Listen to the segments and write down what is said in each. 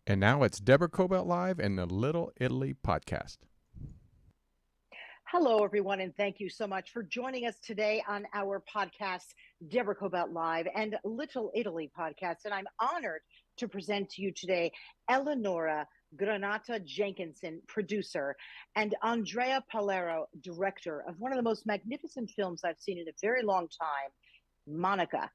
And now it's Deborah Kobylt Live and the Little Italy podcast. Hello, everyone, and thank you so much for joining us today on our podcast, Deborah Kobylt Live and Little Italy podcast. And I'm honored to present to you today Eleonora Granata-Jenkinson, producer, and Andrea Pallaoro, director of one of the most magnificent films I've seen in a very long time, Monica.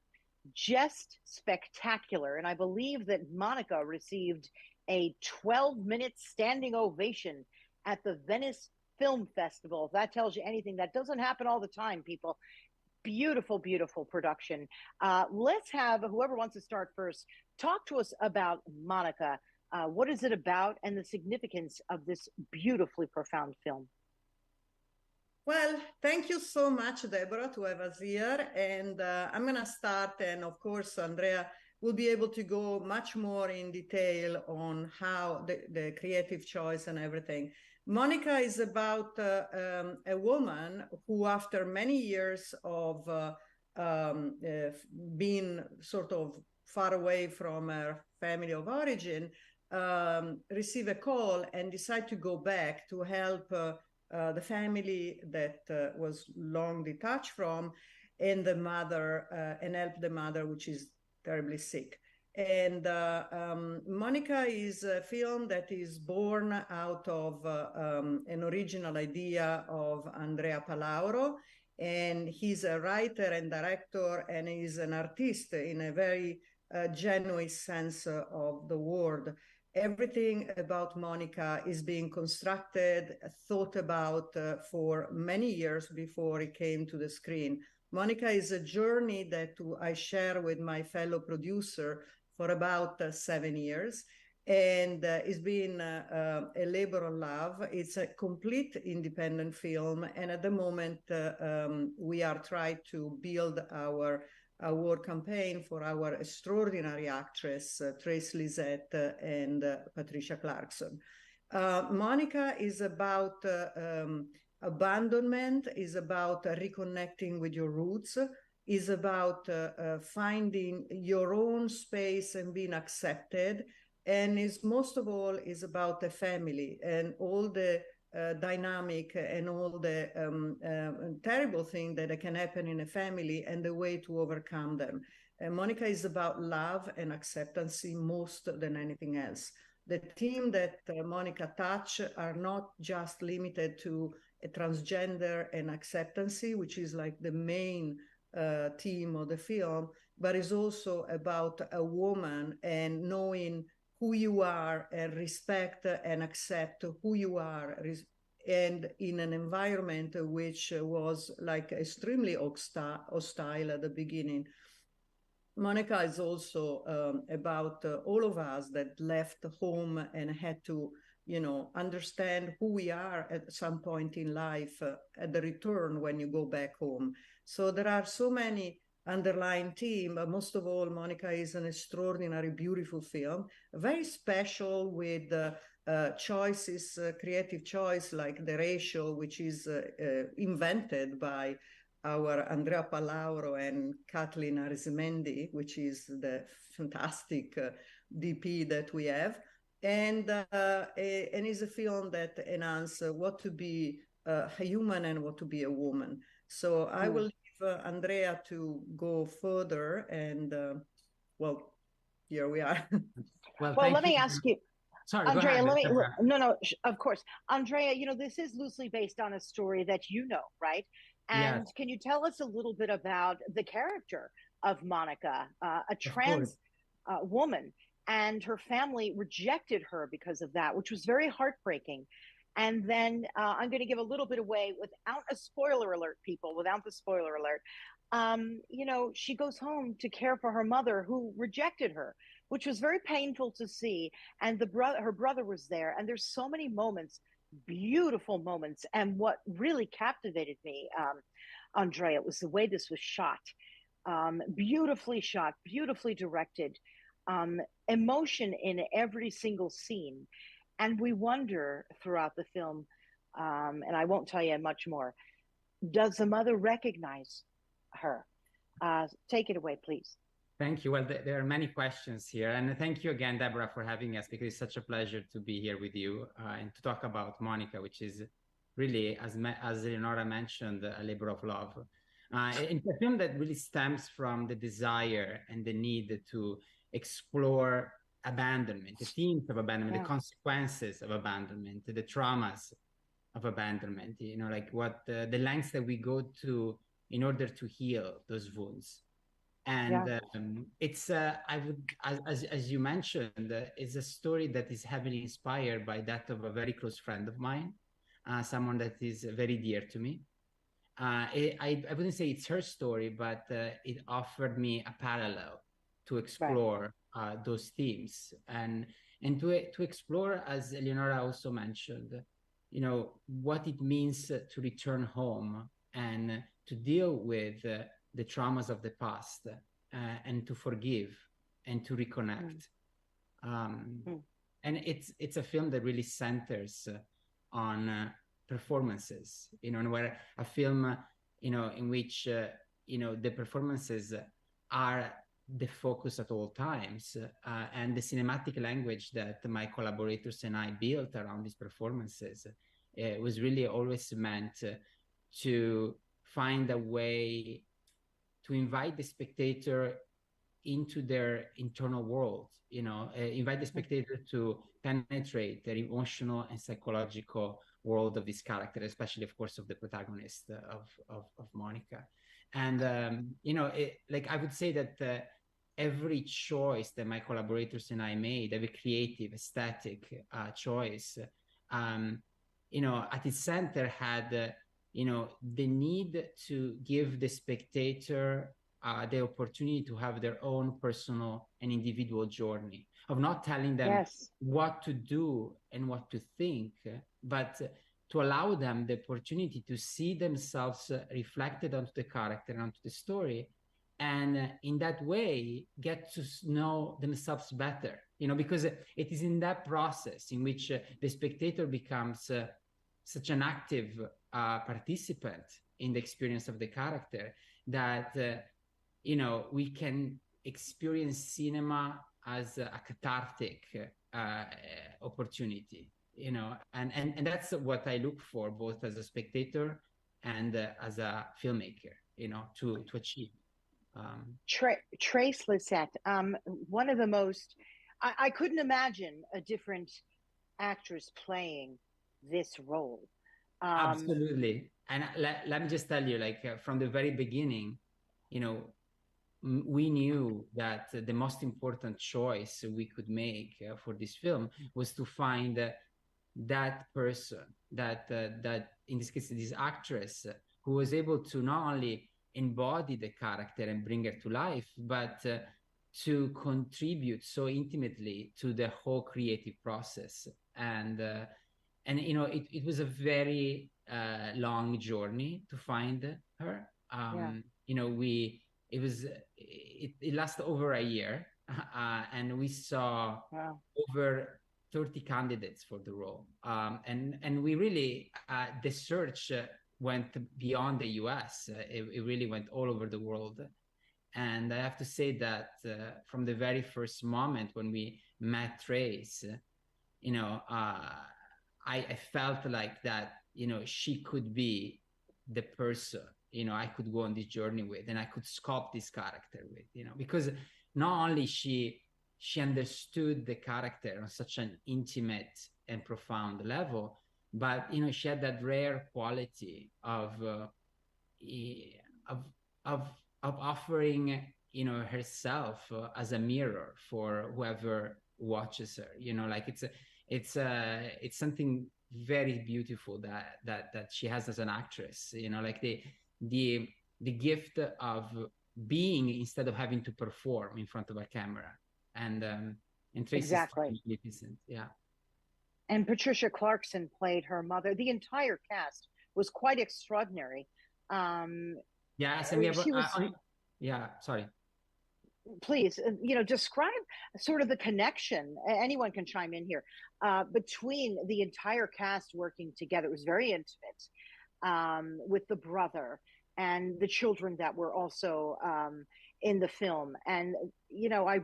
Just spectacular. And I believe that Monica received a 12-minute standing ovation at the Venice Film Festival. If that tells you anything, that doesn't happen all the time, people. Beautiful, beautiful production. Let's have whoever wants to start first talk to us about Monica. What is it about and the significance of this beautifully profound film? Well, thank you so much, Deborah, to have us here. And I'm going to start. And of course, Andrea will be able to go much more in detail on how the creative choice and everything. Monica is about a woman who, after many years of being sort of far away from her family of origin, receive a call and decide to go back to help the family that was long detached from, and the mother, and help the mother, which is terribly sick. And Monica is a film that is born out of an original idea of Andrea Pallaoro, and he's a writer and director, and he's an artist in a very genuine sense of the word. Everything about Monica is being constructed, thought about for many years before it came to the screen. Monica is a journey that I share with my fellow producer for about 7 years, and it's been a labor of love. It's a complete independent film, and at the moment we are trying to build our award campaign for our extraordinary actress, Lysette and Patricia Clarkson. Monica is about abandonment, is about reconnecting with your roots, is about finding your own space and being accepted, and is most of all is about the family and all the dynamic and all the terrible things that can happen in a family and the way to overcome them. Monica is about love and acceptance most than anything else. The theme that Monica touch are not just limited to a transgender and acceptance, which is like the main theme of the film, but is also about a woman and knowing who you are and respect and accept who you are, and in an environment which was like extremely hostile at the beginning. Monica is also about all of us that left home and had to, understand who we are at some point in life at the return when you go back home. So there are so many underlying theme, but most of all, Monica is an extraordinary, beautiful film, very special with choices, creative choice like the ratio, which is invented by our Andrea Pallaoro and Kathleen Arisimendi, which is the fantastic DP that we have. And is a film that enhances what to be a human and what to be a woman. So I will Andrea to go further, and well, here we are. Well, let me ask you. Sorry, Andrea, go ahead. No, of course. Andrea, this is loosely based on a story that right? And yes. Can you tell us a little bit about the character of Monica, a trans woman, and her family rejected her because of that, which was very heartbreaking. And then I'm going to give a little bit away without a spoiler alert, people, without the spoiler alert. She goes home to care for her mother who rejected her, which was very painful to see. And her brother was there. And there's so many moments, beautiful moments. And what really captivated me, Andrea, was the way this was shot. Beautifully shot, beautifully directed, emotion in every single scene. And we wonder throughout the film, and I won't tell you much more, does the mother recognize her? Take it away, please. Thank you. Well, there are many questions here. And thank you again, Deborah, for having us, because it's such a pleasure to be here with you and to talk about Monica, which is really, as Eleonora mentioned, a labor of love. It's a film that really stems from the desire and the need to explore abandonment, the themes of abandonment, the consequences of abandonment, the traumas of abandonment, you know, like what the lengths that we go to in order to heal those wounds. And it's I would, as you mentioned, it's a story that is heavily inspired by that of a very close friend of mine, someone that is very dear to me. I wouldn't say it's her story, but it offered me a parallel to explore those themes and to explore, as Eleonora also mentioned, you know, what it means to return home and to deal with the traumas of the past, and to forgive and to reconnect. And it's a film that really centers on performances, you know, and where a film, you know, in which, you know, the performances are the focus at all times, and the cinematic language that my collaborators and I built around these performances was really always meant to find a way to invite the spectator into their internal world, you know, invite the spectator to penetrate the emotional and psychological world of this character, especially, of course, of the protagonist of Monica. And, you know, like I would say that every choice that my collaborators and I made, every creative, aesthetic choice, you know, at its center had you know, the need to give the spectator the opportunity to have their own personal and individual journey, of not telling them what to do and what to think, but to allow them the opportunity to see themselves reflected onto the character and onto the story, and in that way get to know themselves better, you know, because it is in that process in which the spectator becomes such an active participant in the experience of the character that, you know, we can experience cinema as a cathartic opportunity, you know, and that's what I look for, both as a spectator and as a filmmaker, you know, to achieve. Trace Lysette, one of the most, I couldn't imagine a different actress playing this role. Absolutely. And let me just tell you, like, from the very beginning, you know, we knew that the most important choice we could make for this film was to find that person, that in this case, this actress, who was able to not only embody the character and bring her to life, but to contribute so intimately to the whole creative process. And you know, it was a very long journey to find her. You know, it lasted over a year, and we saw over 30 candidates for the role. And we really, the search went beyond the US. It really went all over the world. And I have to say that from the very first moment when we met Trace, you know, I felt like that, you know, she could be the person, you know, I could go on this journey with, and I could sculpt this character with, you know, because not only she understood the character on such an intimate and profound level, but, you know, she had that rare quality of offering, you know, herself as a mirror for whoever watches her, you know, like it's something very beautiful that she has as an actress, you know, like the gift of being instead of having to perform in front of a camera. And Tracy's magnificent. Yeah. And Patricia Clarkson played her mother. The entire cast was quite extraordinary. Yes, and we have sorry. Please, you know, describe sort of the connection. Anyone can chime in here, between the entire cast working together. It was very intimate, with the brother and the children that were also in the film. And, you know, I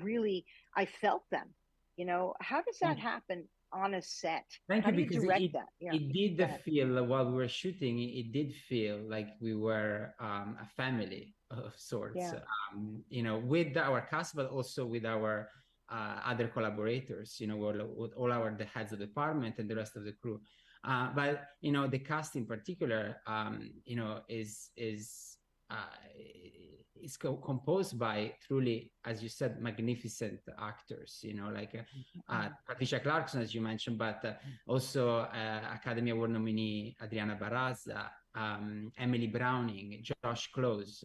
felt them. You know, how does that happen on a set? Thank how you, do you because direct that? Yeah. it did feel, while we were shooting, it did feel like we were a family of sorts, you know, with our cast, but also with our other collaborators, you know, with all the heads of department and the rest of the crew. But, you know, the cast in particular, you know, is composed by truly, as you said, magnificent actors, you know, like Patricia Clarkson, as you mentioned, but also Academy Award nominee Adriana Barraza, Emily Browning, Josh Close,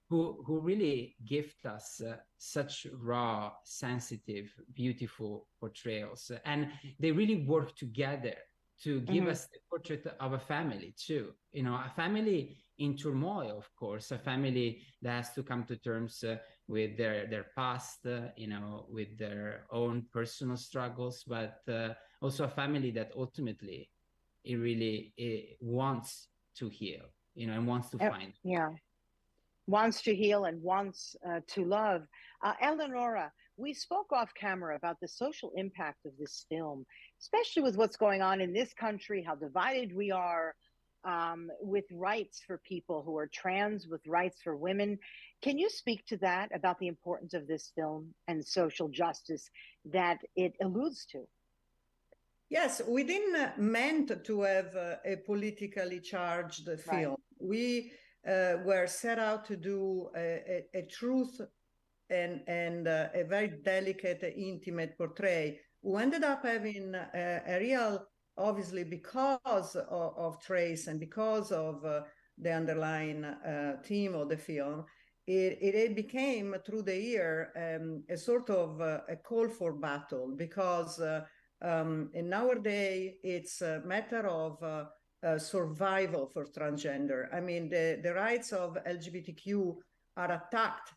who really gift us such raw, sensitive, beautiful portrayals. And they really work together to give us the portrait of a family too, you know, a family in turmoil, of course, a family that has to come to terms with their past, you know, with their own personal struggles, but also a family that ultimately it wants to heal, you know, and wants to find. Yeah. Wants to heal and wants to love. Eleonora, we spoke off camera about the social impact of this film, especially with what's going on in this country, how divided we are with rights for people who are trans, with rights for women. Can you speak to that, about the importance of this film and social justice that it alludes to? Yes, we didn't meant to have a politically charged film. We were set out to do a truth and a very delicate, intimate portray. We ended up having a real, obviously because of Trace and because of the underlying theme of the film, it became through the year a sort of a call for battle, because in nowadays it's a matter of survival for transgender. I mean, the rights of LGBTQ are attacked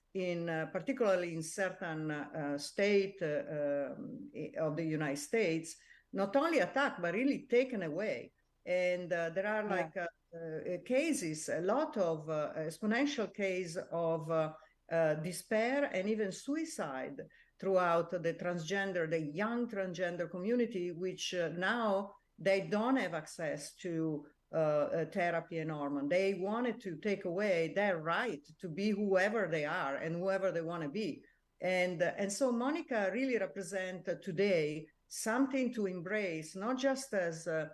particularly in certain states of the United States, not only attacked, but really taken away. And there are cases, a lot of exponential case of despair and even suicide throughout the young transgender community, which now they don't have access to therapy and hormone. They wanted to take away their right to be whoever they are and whoever they want to be. And so Monica really represents today something to embrace, not just as an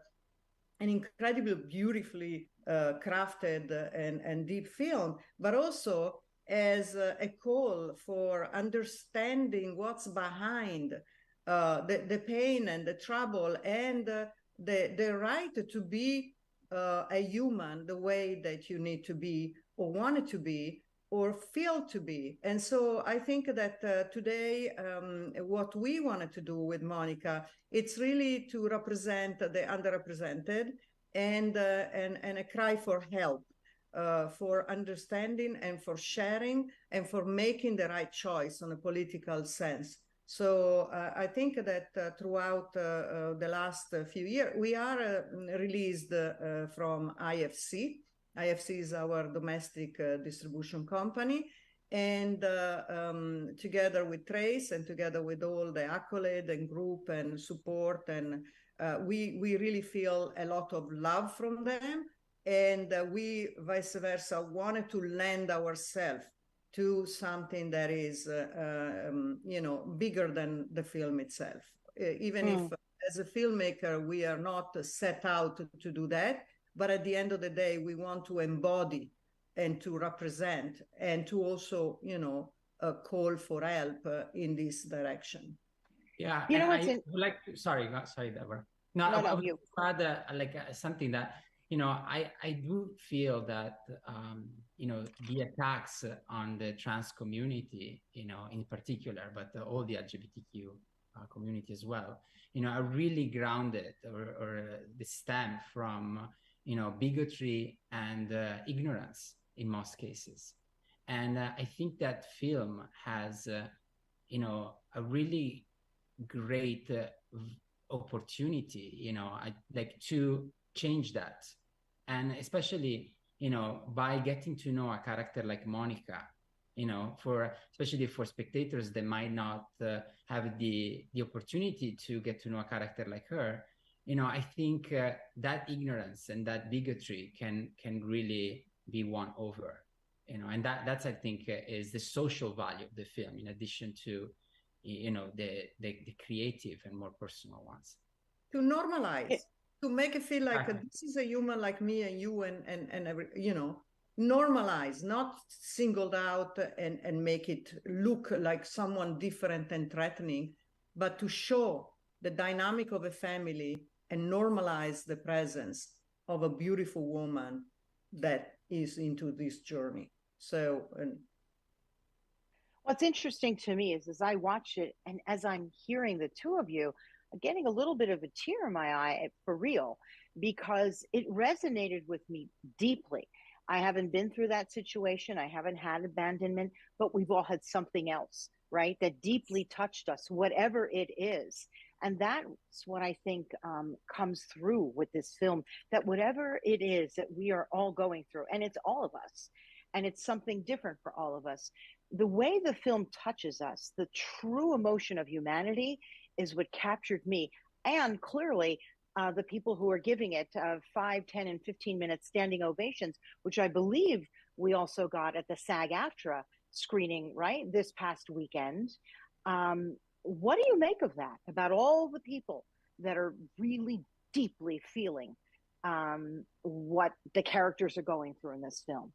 incredibly beautifully crafted and deep film, but also as a call for understanding what's behind the pain and the trouble and the right to be a human the way that you need to be or wanted to be or feel to be. And so I think that today what we wanted to do with Monica, it's really to represent the underrepresented and a cry for help, for understanding and for sharing and for making the right choice on a political sense. So I think that throughout the last few years, we are released from IFC. IFC is our domestic distribution company. And together with Trace and together with all the accolade and group and support, and we really feel a lot of love from them. And we, vice versa, wanted to lend ourselves to something that is, bigger than the film itself. Even if, as a filmmaker, we are not set out to do that, but at the end of the day, we want to embody and to represent and to also, call for help in this direction. Yeah, you know what's sorry, Deborah. I would add something that, I do feel that, the attacks on the trans community, in particular, but all the LGBTQ community as well, are really grounded or the stem from, bigotry and ignorance in most cases. And I think that film has, a really great opportunity, to change that. And especially, by getting to know a character like Monica, you know, especially for spectators that might not have the opportunity to get to know a character like her. You know, I think that ignorance and that bigotry can really be won over, you know, and that's I think is the social value of the film, in addition to, you know, the creative and more personal ones. To normalize, to make it feel like this is a human like me and you and every, you know, normalize, not singled out and make it look like someone different and threatening, but to show the dynamic of a family and normalize the presence of a beautiful woman that is into this journey. So, what's interesting to me is as I watch it and as I'm hearing the two of you, I'm getting a little bit of a tear in my eye for real, because it resonated with me deeply. I haven't been through that situation. I haven't had abandonment, but we've all had something else, right? That deeply touched us, whatever it is. And that's what I think comes through with this film, that whatever it is that we are all going through, and it's all of us, and it's something different for all of us. The way the film touches us, the true emotion of humanity, is what captured me. And clearly, the people who are giving it 5, 10, and 15-minute standing ovations, which I believe we also got at the SAG-AFTRA screening, right, this past weekend. What do you make of that, about all the people that are really deeply feeling what the characters are going through in this film?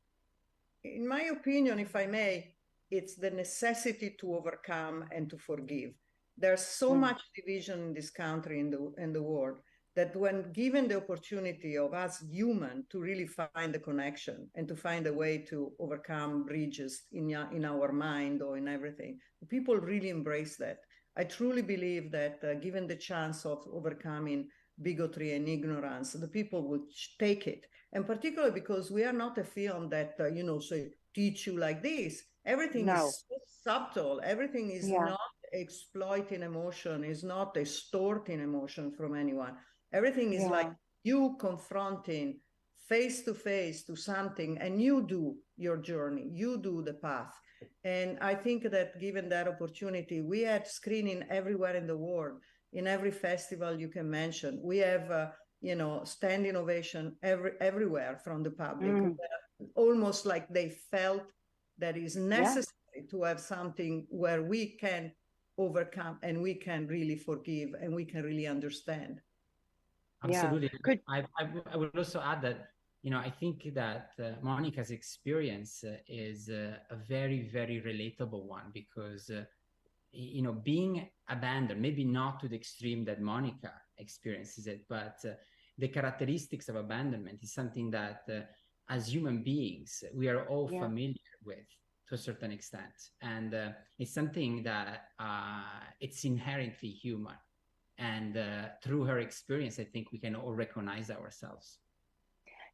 In my opinion, if I may, it's the necessity to overcome and to forgive. There's so much division in this country, in the world, that when given the opportunity of us human to really find the connection and to find a way to overcome bridges in our mind or in everything, people really embrace that. I truly believe that given the chance of overcoming bigotry and ignorance, the people would take it. And particularly because we are not a film that, you know, say, teach you like this. Everything is so subtle. Everything is not exploiting emotion, is not extorting emotion from anyone. Everything is like you confronting face to face to something, and you do your journey, you do the path. And I think that given that opportunity, we had screening everywhere in the world, in every festival you can mention. We have, you know, standing ovation everywhere from the public, almost like they felt that is necessary to have something where we can overcome and we can really forgive and we can really understand. Absolutely. I would also add that, you know, I think that Monica's experience is a very, very relatable one, because, you know, being abandoned, maybe not to the extreme that Monica experiences it, but the characteristics of abandonment is something that as human beings, we are all familiar with to a certain extent. And it's something that it's inherently human. And through her experience, I think we can all recognize ourselves.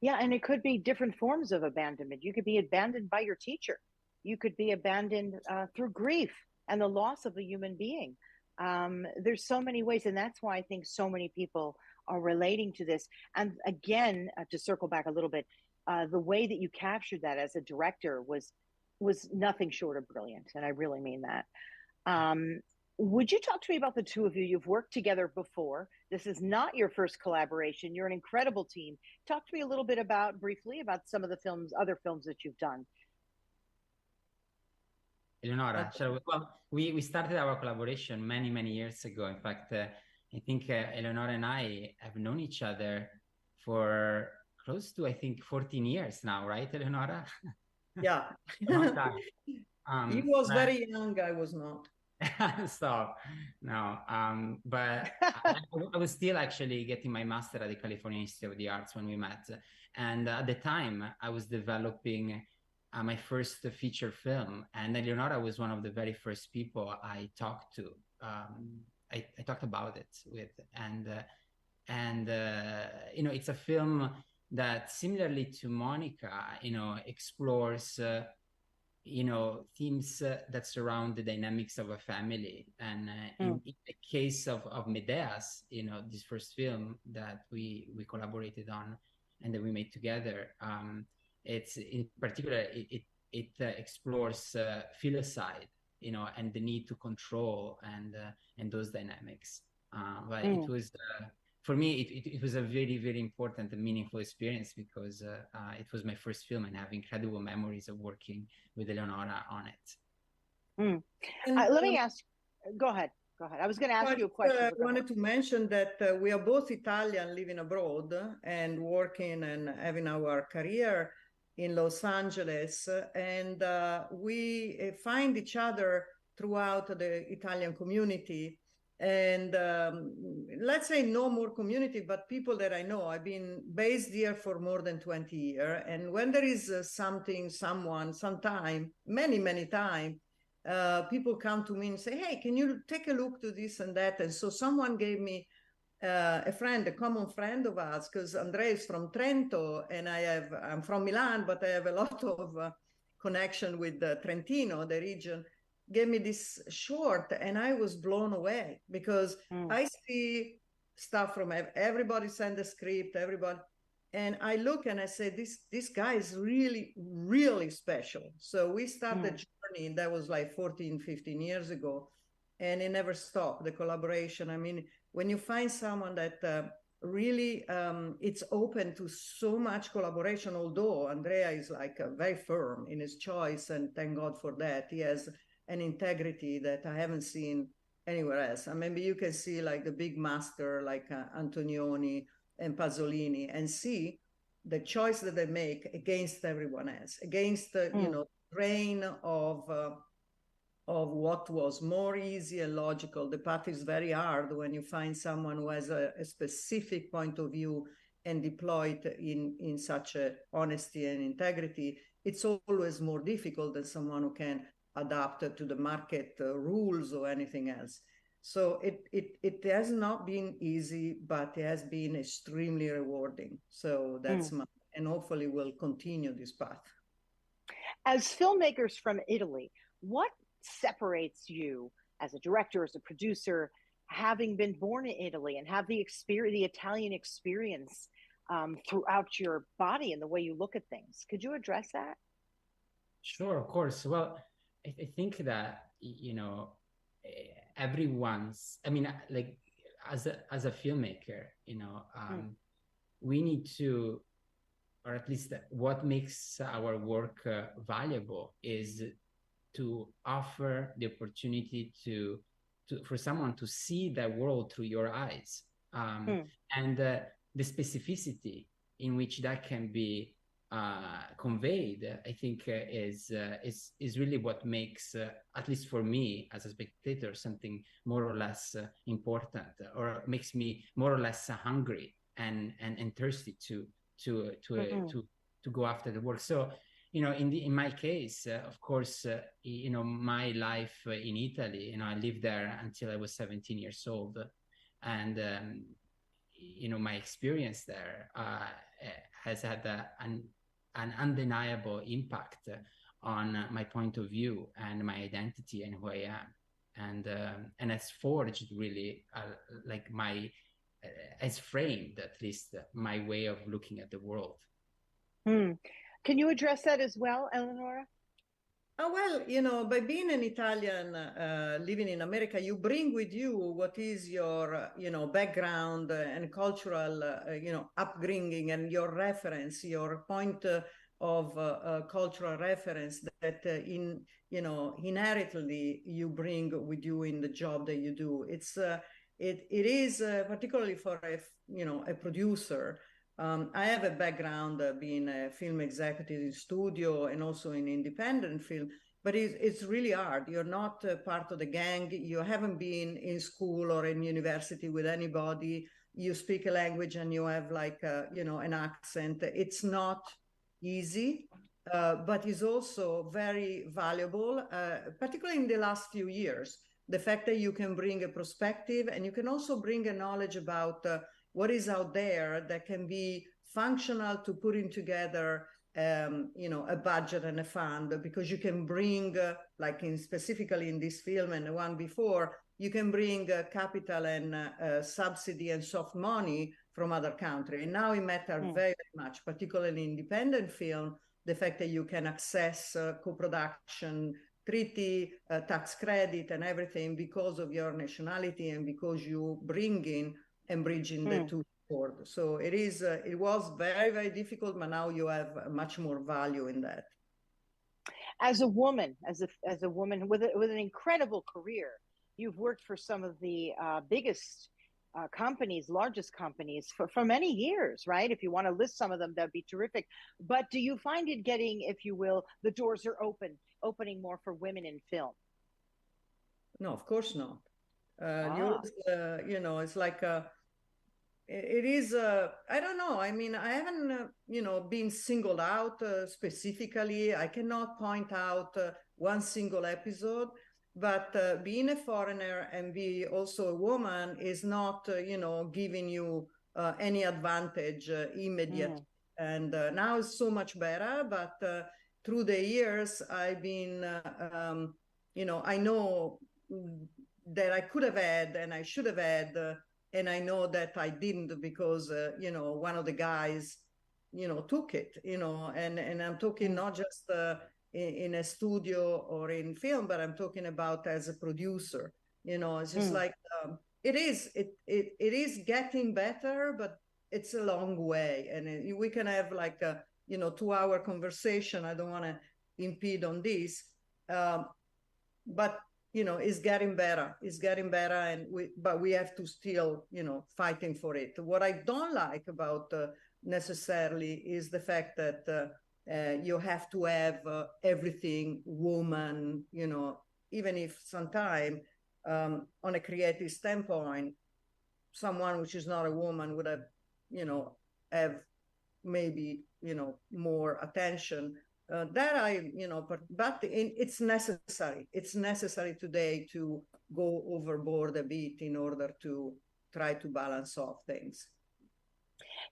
Yeah, and it could be different forms of abandonment. You could be abandoned by your teacher. You could be abandoned through grief and the loss of a human being. There's so many ways, and that's why I think so many people are relating to this. And again, to circle back a little bit, the way that you captured that as a director was nothing short of brilliant, and I really mean that. Would you talk to me about the two of you? You've worked together before. This is not your first collaboration. You're an incredible team. Talk to me a little bit briefly about some of the other films that you've done. Eleonora, well, we started our collaboration many, many years ago. In fact, I think Eleonora and I have known each other for close to, I think, 14 years now, right, Eleonora? Yeah. Long time. He was very young, I was not. So, no, but I was still actually getting my master at the California Institute of the Arts when we met. And at the time, I was developing my first feature film. And Eleonora was one of the very first people I talked to. I talked about it with. And you know, it's a film that, similarly to Monica, you know, explores you know, themes that surround the dynamics of a family. And in the case of Medea's, you know, this first film that we collaborated on and that we made together, it's in particular, it it explores filicide, and the need to control and those dynamics. But it was for me, it was a very, very important and meaningful experience because it was my first film, and I have incredible memories of working with Eleonora on it. Let me ask. Go ahead. I was going to ask you a question. I wanted to mention that we are both Italian living abroad and working and having our career in Los Angeles. And we find each other throughout the Italian community. And let's say no more community, but people that I know. I've been based here for more than 20 years. And when there is something, someone, sometime, many times, people come to me and say, hey, can you take a look to this and that? And so someone gave me a common friend of ours, because Andrea is from Trento and I'm from Milan, but I have a lot of connection with Trentino, the region, gave me this short, and I was blown away because I see stuff from everybody send a script, everybody. And I look and I say, this guy is really, really special. So we started a journey that was like 14, 15 years ago, and it never stopped, the collaboration. I mean, when you find someone that really it's open to so much collaboration, although Andrea is like very firm in his choice, and thank God for that. He has an integrity that I haven't seen anywhere else. And maybe you can see like the big master like Antonioni and Pasolini, and see the choice that they make against everyone else, against the grain of what was more easy and logical. The path is very hard when you find someone who has a specific point of view and deploy it in such a honesty and integrity. It's always more difficult than someone who can adapt to the market rules or anything else. So it has not been easy, but it has been extremely rewarding. So that's and hopefully we'll continue this path. As filmmakers from Italy, what separates you as a director, as a producer, having been born in Italy and have the Italian experience throughout your body and the way you look at things? Could you address that? Sure, of course. Well, I think that, everyone's, I mean, like as a filmmaker, we need to, or at least what makes our work valuable is to offer the opportunity for someone to see the world through your eyes, and the specificity in which that can be conveyed, I think is really what makes, at least for me as a spectator, something more or less important, or makes me more or less hungry and thirsty to go after the work. So, in my case, of course, my life in Italy, I lived there until I was 17 years old, and my experience there has had an undeniable impact on my point of view and my identity and who I am, and has forged really has framed at least my way of looking at the world. Can you address that as well, Eleonora? Well, by being an Italian living in America, you bring with you what is your, background and cultural, upbringing, and your reference, your point of cultural reference that inherently you bring with you in the job that you do. It is particularly for a producer. I have a background being a film executive in studio and also in independent film, but it's really hard. You're not part of the gang. You haven't been in school or in university with anybody. You speak a language and you have an accent. It's not easy, but it's also very valuable, particularly in the last few years. The fact that you can bring a perspective, and you can also bring a knowledge about what is out there that can be functional to putting together, a budget and a fund, because you can bring, specifically in this film and the one before, you can bring capital and subsidy and soft money from other countries. And now it matters very, very much, particularly in independent film, the fact that you can access co-production treaty, tax credit and everything because of your nationality and because you bring in and bridging the two forward. So it was very, very difficult, but now you have much more value in that. As a woman, as a woman with an incredible career, you've worked for some of the biggest companies, largest companies for many years, right? If you want to list some of them, that'd be terrific. But do you find it getting, if you will, the doors are opening more for women in film? No, of course not. You know, it's like it is. I don't know. I mean, I haven't, you know, been singled out specifically. I cannot point out one single episode. But being a foreigner and be also a woman is not, you know, giving you any advantage immediate. And now it's so much better. But through the years, I've been, you know, I know that I could have had and I should have had, and I know that I didn't because, you know, one of the guys, you know, took it, you know, and I'm talking not just in a studio or in film, but I'm talking about as a producer. You know, it's just like it is getting better, but it's a long way, and we can have like a, you know, 2-hour conversation. I don't want to impede on this, but you know, it's getting better. It's getting better, and but we have to still, you know, fighting for it. What I don't like about necessarily is the fact that you have to have everything woman, you know, even if sometimes on a creative standpoint, someone which is not a woman would have, you know, have maybe, you know, more attention. That I, you know, but it's necessary. It's necessary today to go overboard a bit in order to try to balance off things.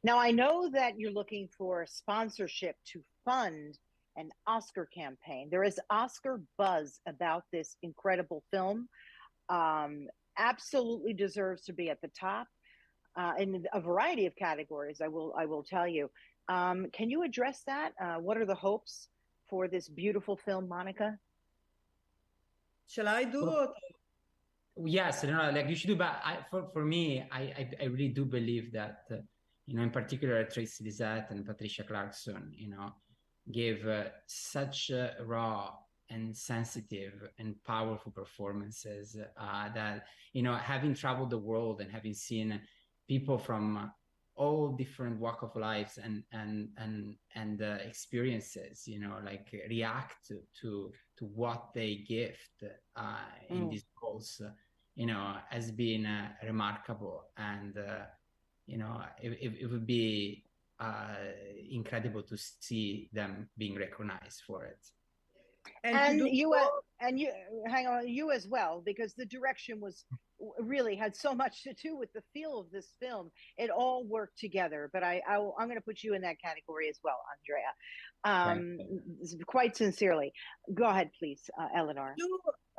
Now, I know that you're looking for sponsorship to fund an Oscar campaign. There is Oscar buzz about this incredible film. Absolutely deserves to be at the top in a variety of categories, I will tell you. Can you address that? What are the hopes for this beautiful film, Monica? Shall I do it? Yes, no, like you should do, but for me, I really do believe that, you know, in particular, Tracy Lysette and Patricia Clarkson, you know, gave such raw and sensitive and powerful performances that, you know, having traveled the world and having seen people from all different walk of lives and experiences, you know, like react to what they gift in these roles, you know, has been remarkable. And you know, it would be incredible to see them being recognized for it. And you hang on, you as well, because the direction was really had so much to do with the feel of this film. It all worked together. But I'm going to put you in that category as well, Andrea. Quite sincerely. Go ahead, please, Eleanor.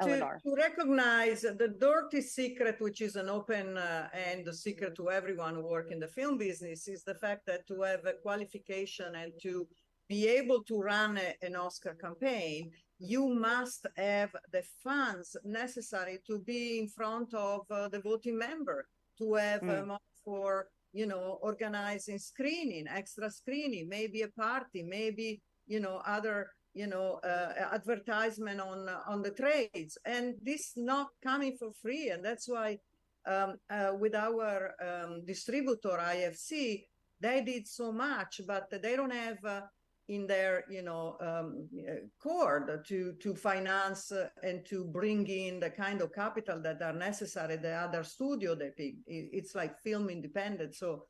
To recognize the dirty secret, which is an open and secret to everyone who works in the film business, is the fact that to have a qualification and to be able to run an Oscar campaign, you must have the funds necessary to be in front of the voting member, to have for, you know, organizing screening, extra screening, maybe a party, maybe, you know, other, you know, advertisement on the trades. And this not coming for free. And that's why with our distributor, IFC, they did so much, but they don't have in their, you know, cord to finance and to bring in the kind of capital that are necessary. The other studio, it's like film independent. So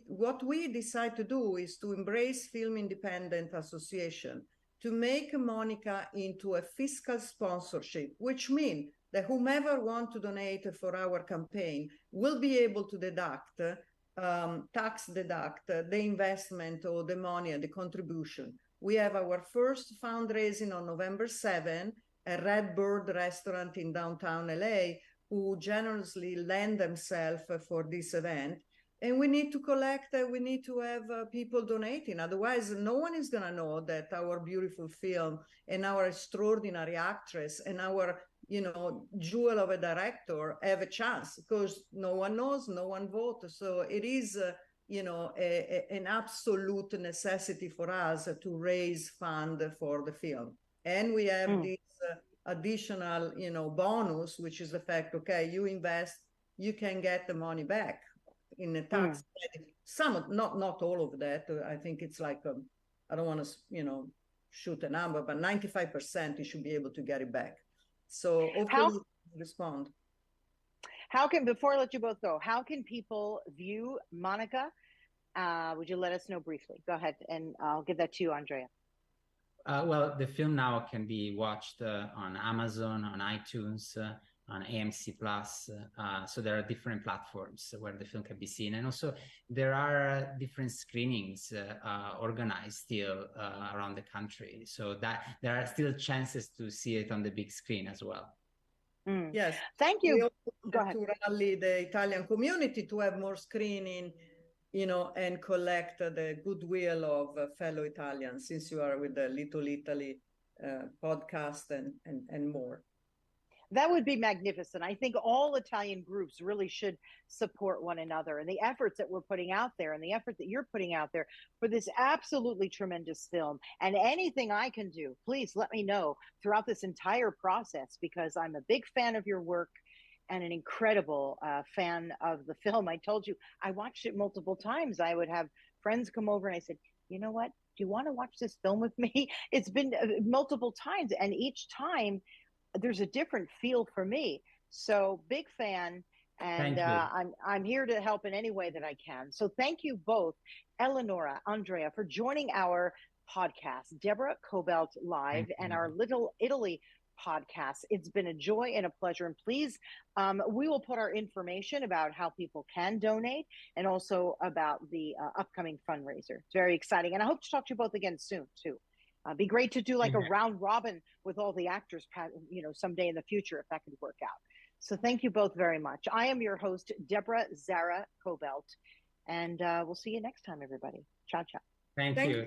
what we decide to do is to embrace Film Independent Association, to make Monica into a fiscal sponsorship, which means that whomever want to donate for our campaign will be able to deduct tax deduct the investment or the money and the contribution. We have our first fundraising on November 7 at Red Bird Restaurant in downtown LA, who generously lend themselves for this event. And we need to collect, we need to have people donating. Otherwise, no one is going to know that our beautiful film and our extraordinary actress and our, jewel of a director have a chance, because no one knows, no one votes. So it is, an absolute necessity for us to raise fund for the film. And we have this additional, bonus, which is the fact, okay, you invest, you can get the money back in a tax credit. Some, not all of that. I think it's like, I don't want to, shoot a number, but 95% you should be able to get it back. So hopefully respond. Before I let you both go, how can people view Monica? Would you let us know briefly? Go ahead, and I'll give that to you, Andrea. Well, the film now can be watched on Amazon, on iTunes, on AMC Plus. So there are different platforms where the film can be seen. And also there are different screenings organized still around the country. So that there are still chances to see it on the big screen as well. Yes. Thank you. We also have to rally the Italian community to have more screening, and collect the goodwill of fellow Italians, since you are with the Little Italy podcast and more. That would be magnificent. I think all Italian groups really should support one another, and the efforts that we're putting out there and the effort that you're putting out there for this absolutely tremendous film. And anything I can do, please let me know throughout this entire process, because I'm a big fan of your work and an incredible fan of the film. I told you, I watched it multiple times. I would have friends come over and I said, you know what? Do you want to watch this film with me? It's been multiple times, and each time there's a different feel for me. So big fan, and I'm here to help in any way that I can. So thank you both, Eleonora, Andrea, for joining our podcast, Deborah, Kobylt Live, and our Little Italy podcast. It's been a joy and a pleasure. And please, we will put our information about how people can donate, and also about the upcoming fundraiser. It's very exciting. And I hope to talk to you both again soon too. Be great to do like a round robin with all the actors, someday in the future, if that could work out. So thank you both very much. I am your host, Deborah Zara Kobylt, and we'll see you next time, everybody. Ciao, ciao. Thank you.